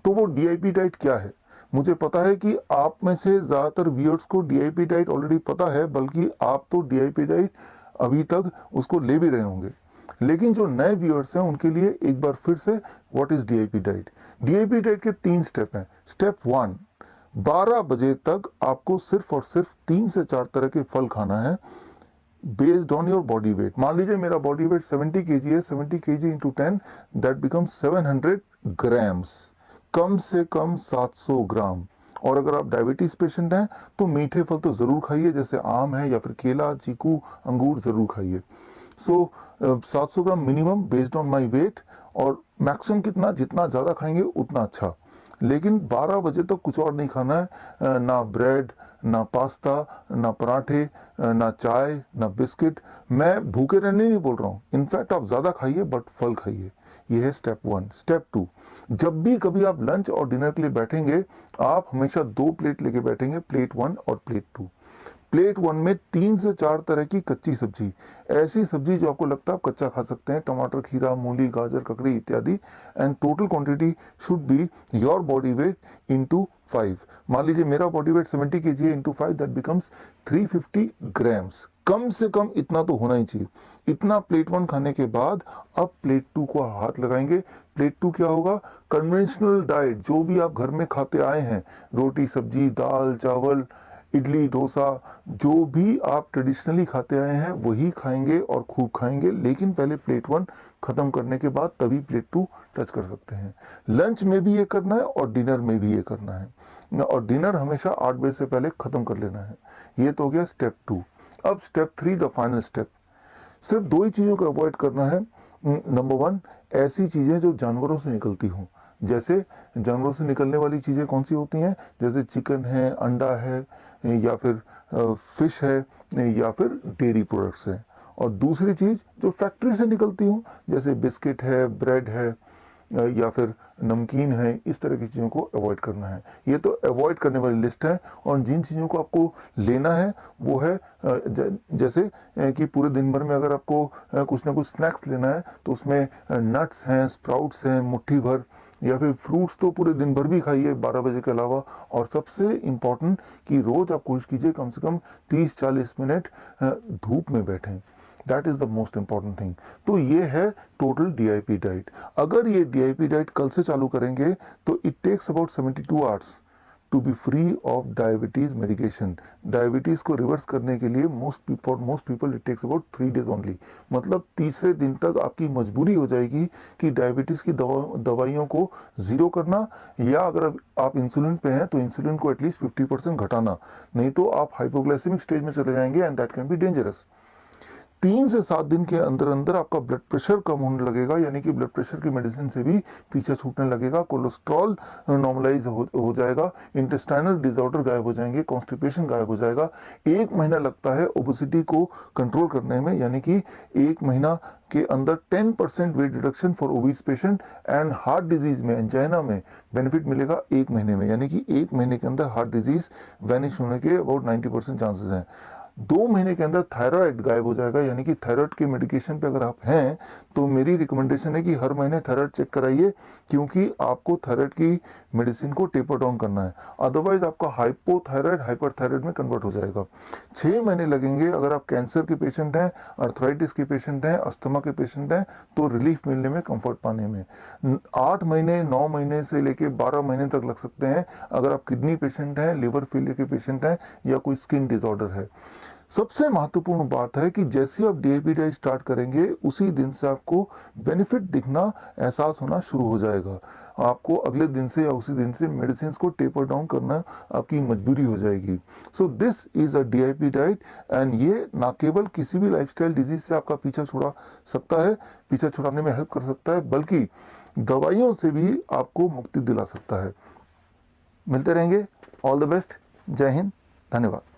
तो वो DIP diet क्या है? मुझे पता है कि आप में से ज़्यादातर व्यूअर्स को डीआईपी डाइट ऑलरेडी पता है, बल्कि आप तो डीआईपी डाइट अभी तक उसको ले भी रहे होंगे। लेकिन जो नए व्यूअर्स हैं उनके लिए एक बार फिर से what is DIP diet. DIP diet के 3 स्टेप हैं। स्टेप 1, 12 बजे तक आपको सिर्फ और सिर्फ 3 से 4 तरह के फल खाना है based on your body weight. मान लीजिए मेरा बॉडी वेट 70 केजी है, 70 KG into 10 that becomes 700 grams, कम से कम 700 ग्राम। और अगर आप डायबिटीज पेशेंट हैं तो मीठे फल तो जरूर खाइए, जैसे आम है या फिर केला, चीकू, अंगूर जरूर खाइए। So 700 gram minimum based on my weight, और मैक्सिमम कितना, जितना ज़्यादा खाएंगे उतना अच्छा। लेकिन 12 बजे तक कुछ और नहीं खाना है, ना ब्रेड, ना पास्ता, ना पराठे, ना चाय, ना बिस्किट। मैं भूखे रहने नहीं बोल रहा हूँ, इनफैक्ट आप ज़्यादा खाइए बट फल खाइए। ये है स्टेप 1। स्टेप 2, जब भी कभी आप लंच और डिनर के लिए बैठेंगे, आप हमेशा 2 प्लेट लेके बैठेंगे, प्लेट 1 और प्लेट 2। प्लेट 1 में 3 से 4 तरह की कच्ची सब्जी, ऐसी सब्जी जो आपको लगता है आप कच्चा खा सकते हैं, टमाटर, खीरा, मूली, गाजर, ककड़ी इत्यादि। And total quantity should be your body weight into 5। मान लीजिए मेरा बॉडी वेट 70 केजी है, इंटू 5 दैट बिकम्स 350 ग्राम्स। कम से कम इतना तो होना ही चाहिए। इतना प्लेट 1 खाने के बाद अब प्लेट 2 को हाथ लगाएंगे। प्लेट 2 क्या होगा? कन्वेंशनल डाइट, जो भी आप घर में खाते आए हैं, रोटी, सब्जी, दाल, चावल, इडली, डोसा, जो भी आप ट्रेडिशनली खाते आए हैं वही खाएंगे और खूब खाएंगे। लेकिन पहले प्लेट 1 खत्म करने के बाद तभी प्लेट 2 टच कर सकते हैं। लंच में भी ये करना है और डिनर में भी ये करना है, और डिनर हमेशा 8 बजे से पहले खत्म कर लेना है। ये तो हो गया स्टेप 2। अब स्टेप 3, द फाइनल स्टेप। सिर्फ 2 ही चीज़ों को अवॉइड करना है। नंबर 1, ऐसी चीज़ें जो जानवरों से निकलती हों। जैसे जानवरों से निकलने वाली चीज़ें कौन सी होती हैं? जैसे चिकन है, अंडा है, या फिर फिश है, या फिर डेयरी प्रोडक्ट्स हैं। और दूसरी चीज़ जो फैक्ट्री से निकलती हों, जैसे बिस्किट है, ब्रेड है, या फिर नमकीन है, इस तरह की चीज़ों को अवॉइड करना है। ये तो अवॉइड करने वाली लिस्ट है। और जिन चीज़ों को आपको लेना है वो है जैसे कि पूरे दिन भर में अगर आपको कुछ ना कुछ स्नैक्स लेना है तो उसमें नट्स हैं, स्प्राउट्स हैं मुट्ठी भर, या फिर फ्रूट्स तो पूरे दिन भर भी खाइए 12 बजे के अलावा। और सबसे इम्पॉर्टेंट कि रोज़ आप कोशिश कीजिए कम से कम 30-40 मिनट धूप में बैठें। That is the most important thing. तो ये है टोटल डीआईपी डाइट। अगर ये डीआईपी डाइट कल से चालू करेंगे तो it takes about 72 hours to be free of diabetes medication. Diabetes को रिवर्स करने के लिए for most people it takes about 3 days only. मतलब तीसरे दिन तक आपकी मजबूरी हो जाएगी कि डायबिटीज की दवाइयों को जीरो करना, या अगर आप इंसुलिन पे हैं तो इंसुलिन को एटलीस्ट 50% घटाना, नहीं तो आप हाइपोग्लाइसेमिक स्टेज में चले जाएंगे and that can be dangerous. 3 से 7 दिन के अंदर अंदर आपका ब्लड प्रेशर कम होने लगेगा, यानी कि ब्लड प्रेशर की मेडिसिन से भी पीछा छूटने लगेगा, कोलेस्ट्रॉल नॉर्मलाइज हो जाएगा, इंटेस्टाइनल डिसऑर्डर गायब हो जाएंगे, कॉन्स्टिपेशन गायब हो जाएगा। 1 महीना लगता है ओबेसिटी को कंट्रोल करने में, यानी कि 1 महीना के अंदर 10% weight reduction for obese patient. And heart disease में, एंजाइना में बेनिफिट मिलेगा 1 महीने में, यानी कि 1 महीने के अंदर हार्ट डिजीज वैनिश होने के अबाउट 90% चांसेस हैं। 2 महीने के अंदर थायराइड गायब हो जाएगा, यानी कि थायराइड के मेडिकेशन पे अगर आप हैं तो मेरी रिकमेंडेशन है कि हर महीने थायराइड चेक कराइए, क्योंकि आपको थायराइड की मेडिसिन को टेपर डाउन करना है, अदरवाइज आपका हाइपोथायराइड हाइपरथायराइड में कन्वर्ट हो जाएगा। 6 महीने लगेंगे अगर आप कैंसर के पेशेंट हैं, अर्थराइटिस के पेशेंट हैं, अस्थमा के पेशेंट हैं, तो रिलीफ मिलने में, कंफर्ट पाने में। 8 महीने, 9 महीने से लेके 12 महीने तक लग सकते हैं अगर आप किडनी पेशेंट हैं, लिवर फेलियर के पेशेंट हैं, या कोई स्किन डिसऑर्डर है। सबसे महत्वपूर्ण बात है कि जैसे आप डीआईपी डाइट स्टार्ट करेंगे उसी दिन से आपको बेनिफिट दिखना, एहसास होना शुरू हो जाएगा। आपको अगले दिन से या उसी दिन से मेडिसिन को टेपर डाउन करना आपकी मजबूरी हो जाएगी। So this is a DIP diet, and ये ना केवल किसी भी लाइफस्टाइल डिजीज से आपका पीछा छुड़ा सकता है, पीछा छुड़ाने में हेल्प कर सकता है, बल्कि दवाइयों से भी आपको मुक्ति दिला सकता है। मिलते रहेंगे। All the best. जय हिंद। धन्यवाद।